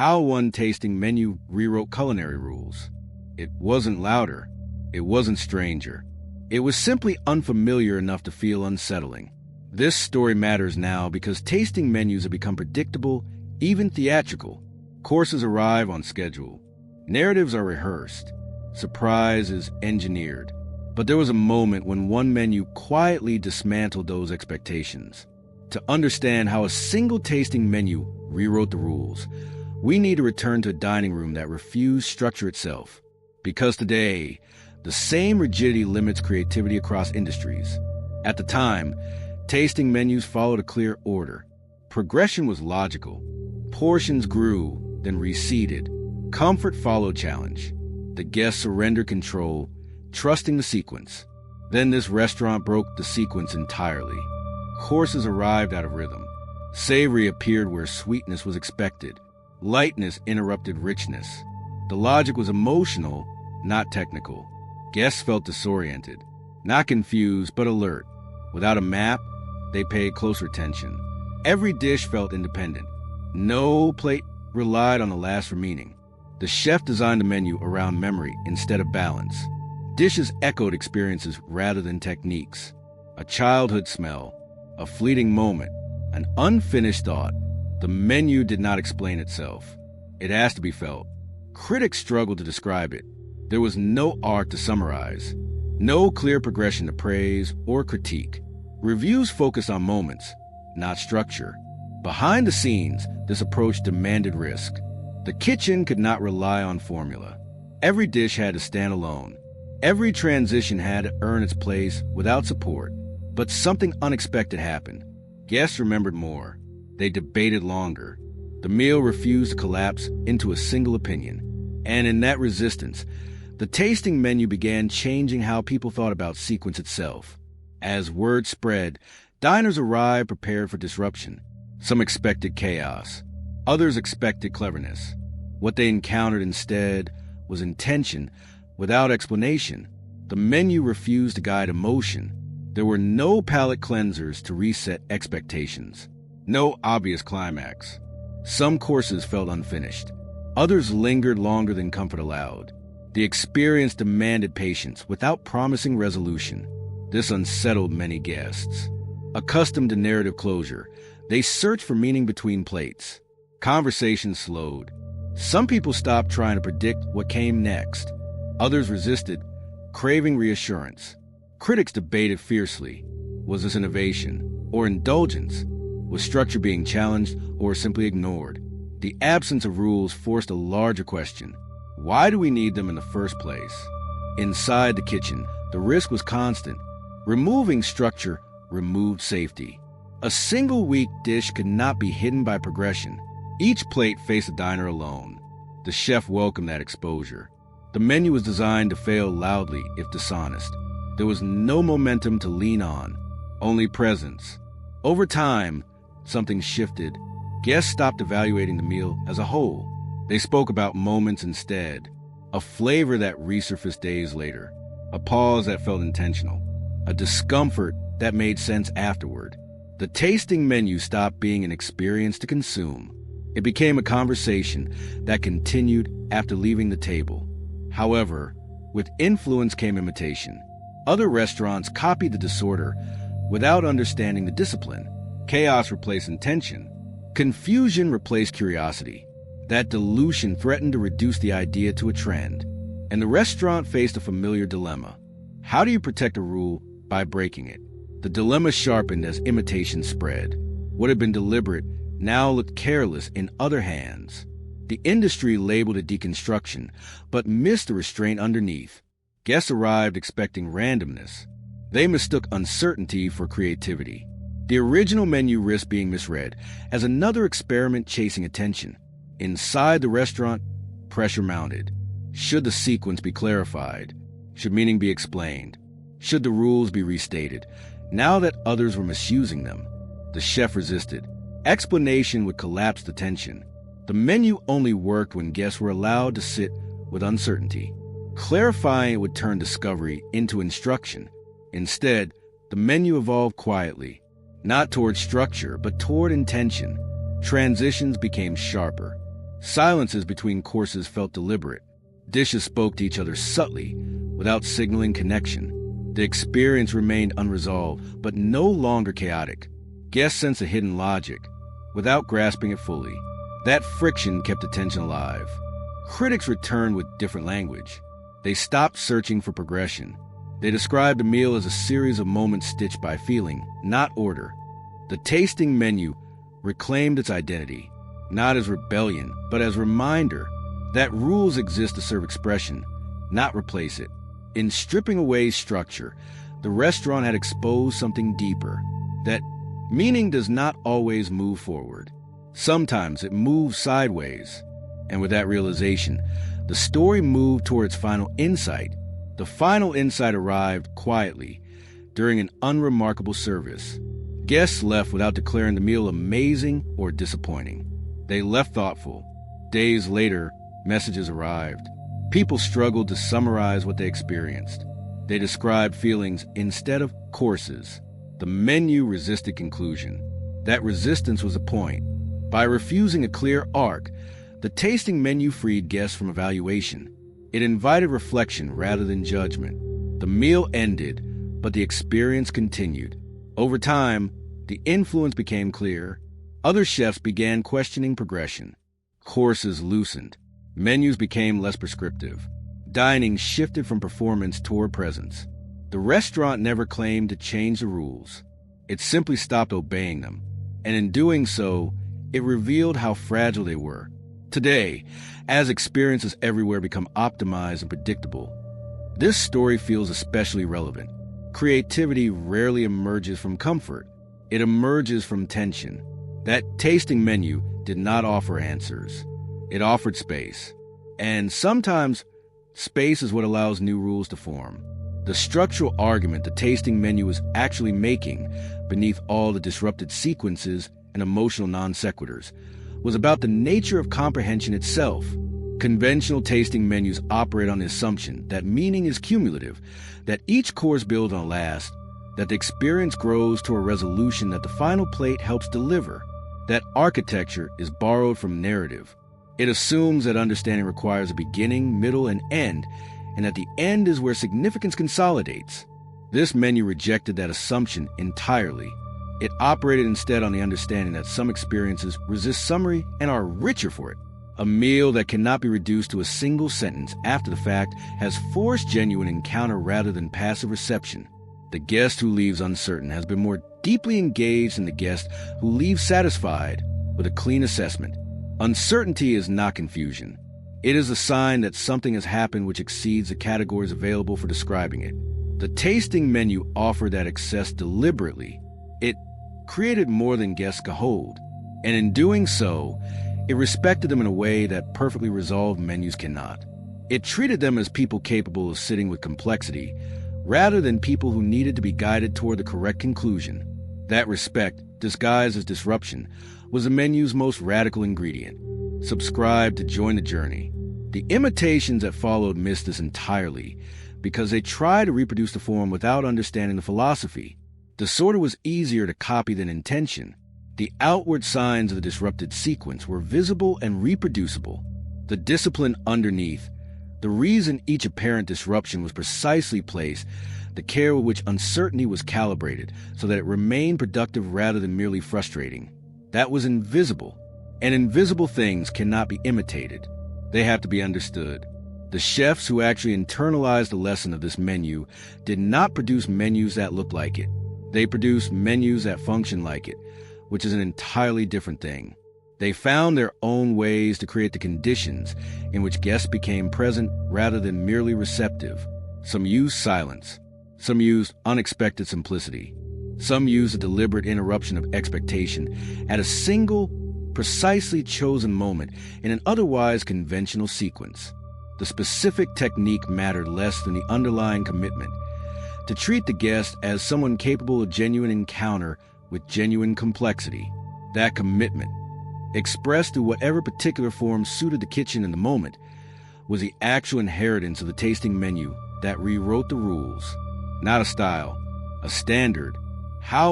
How one tasting menu rewrote culinary rules. It wasn't louder. It wasn't stranger. It was simply unfamiliar enough to feel unsettling. This story matters now because tasting menus have become predictable, even theatrical. Courses arrive on schedule. Narratives are rehearsed. Surprise is engineered. But there was a moment when one menu quietly dismantled those expectations. To understand how a single tasting menu rewrote the rules, we need to return to a dining room that refused structure itself. Because today, the same rigidity limits creativity across industries. At the time, tasting menus followed a clear order. Progression was logical. Portions grew, then receded. Comfort followed challenge. The guests surrendered control, trusting the sequence. Then this restaurant broke the sequence entirely. Courses arrived out of rhythm. Savory appeared where sweetness was expected. Lightness interrupted richness. The logic was emotional, not technical. Guests felt disoriented, not confused, but alert. Without a map, they paid closer attention. Every dish felt independent. No plate relied on the last for meaning. The chef designed the menu around memory instead of balance. Dishes echoed experiences rather than techniques. A childhood smell, a fleeting moment, an unfinished thought. The menu did not explain itself. It asked to be felt. Critics struggled to describe it. There was no arc to summarize, no clear progression to praise or critique. Reviews focused on moments, not structure. Behind the scenes, this approach demanded risk. The kitchen could not rely on formula. Every dish had to stand alone. Every transition had to earn its place without support. But something unexpected happened. Guests remembered more. They debated longer. The meal refused to collapse into a single opinion. And in that resistance, the tasting menu began changing how people thought about sequence itself. As word spread, diners arrived prepared for disruption. Some expected chaos. Others expected cleverness. What they encountered instead was intention without explanation. The menu refused to guide emotion. There were no palate cleansers to reset expectations. No obvious climax. Some courses felt unfinished. Others lingered longer than comfort allowed. The experience demanded patience without promising resolution. This unsettled many guests. Accustomed to narrative closure, they searched for meaning between plates. Conversations slowed. Some people stopped trying to predict what came next. Others resisted, craving reassurance. Critics debated fiercely. Was this innovation or indulgence? Was structure being challenged or simply ignored? The absence of rules forced a larger question. Why do we need them in the first place? Inside the kitchen, the risk was constant. Removing structure removed safety. A single weak dish could not be hidden by progression. Each plate faced the diner alone. The chef welcomed that exposure. The menu was designed to fail loudly if dishonest. There was no momentum to lean on, only presence. Over time, something shifted. Guests stopped evaluating the meal as a whole. They spoke about moments instead. A flavor that resurfaced days later. A pause that felt intentional. A discomfort that made sense afterward. The tasting menu stopped being an experience to consume. It became a conversation that continued after leaving the table. However, with influence came imitation. Other restaurants copied the disorder without understanding the discipline. Chaos replaced intention. Confusion replaced curiosity. That dilution threatened to reduce the idea to a trend. And the restaurant faced a familiar dilemma. How do you protect a rule by breaking it? The dilemma sharpened as imitation spread. What had been deliberate now looked careless in other hands. The industry labeled it deconstruction, but missed the restraint underneath. Guests arrived expecting randomness. They mistook uncertainty for creativity. The original menu risked being misread as another experiment chasing attention. Inside the restaurant, pressure mounted. Should the sequence be clarified? Should meaning be explained? Should the rules be restated? Now that others were misusing them, the chef resisted. Explanation would collapse the tension. The menu only worked when guests were allowed to sit with uncertainty. Clarifying it would turn discovery into instruction. Instead, the menu evolved quietly, not toward structure, but toward intention. Transitions became sharper. Silences between courses felt deliberate. Dishes spoke to each other subtly, without signaling connection. The experience remained unresolved, but no longer chaotic. Guests sensed a hidden logic, without grasping it fully. That friction kept the tension alive. Critics returned with different language. They stopped searching for progression. They described the meal as a series of moments stitched by feeling, not order. The tasting menu reclaimed its identity, not as rebellion, but as reminder that rules exist to serve expression, not replace it. In stripping away structure, the restaurant had exposed something deeper, that meaning does not always move forward. Sometimes it moves sideways. And with that realization, the story moved toward its final insight. The final insight arrived quietly during an unremarkable service. Guests left without declaring the meal amazing or disappointing. They left thoughtful. Days later, messages arrived. People struggled to summarize what they experienced. They described feelings instead of courses. The menu resisted conclusion. That resistance was the point. By refusing a clear arc, the tasting menu freed guests from evaluation. It invited reflection rather than judgment. The meal ended, but the experience continued. Over time, the influence became clear. Other chefs began questioning progression. Courses loosened. Menus became less prescriptive. Dining shifted from performance toward presence. The restaurant never claimed to change the rules. It simply stopped obeying them. And in doing so, it revealed how fragile they were. Today, as experiences everywhere become optimized and predictable, this story feels especially relevant. Creativity rarely emerges from comfort. It emerges from tension. That tasting menu did not offer answers. It offered space. And sometimes, space is what allows new rules to form. The structural argument the tasting menu was actually making, beneath all the disrupted sequences and emotional non sequiturs, was about the nature of comprehension itself. Conventional tasting menus operate on the assumption that meaning is cumulative, that each course builds on last, that the experience grows to a resolution that the final plate helps deliver. That architecture is borrowed from narrative. It assumes that understanding requires a beginning, middle, and end, and that the end is where significance consolidates. This menu rejected that assumption entirely. It operated instead on the understanding that some experiences resist summary and are richer for it. A meal that cannot be reduced to a single sentence after the fact has forced genuine encounter rather than passive reception. The guest who leaves uncertain has been more deeply engaged than the guest who leaves satisfied with a clean assessment. Uncertainty is not confusion. It is a sign that something has happened which exceeds the categories available for describing it. The tasting menu offered that access deliberately. It created more than guests could hold, and in doing so, it respected them in a way that perfectly resolved menus cannot. It treated them as people capable of sitting with complexity, rather than people who needed to be guided toward the correct conclusion. That respect, disguised as disruption, was the menu's most radical ingredient. Subscribe to join the journey. The imitations that followed missed this entirely, because they tried to reproduce the form without understanding the philosophy. Disorder was easier to copy than intention. The outward signs of the disrupted sequence were visible and reproducible. The discipline underneath, the reason each apparent disruption was precisely placed, the care with which uncertainty was calibrated so that it remained productive rather than merely frustrating. That was invisible, and invisible things cannot be imitated. They have to be understood. The chefs who actually internalized the lesson of this menu did not produce menus that looked like it. They produced menus that functioned like it, which is an entirely different thing. They found their own ways to create the conditions in which guests became present rather than merely receptive. Some used silence. Some used unexpected simplicity. Some used a deliberate interruption of expectation at a single, precisely chosen moment in an otherwise conventional sequence. The specific technique mattered less than the underlying commitment. To treat the guest as someone capable of genuine encounter with genuine complexity. That commitment, expressed through whatever particular form suited the kitchen in the moment, was the actual inheritance of the tasting menu that rewrote the rules. Not a style, a standard. How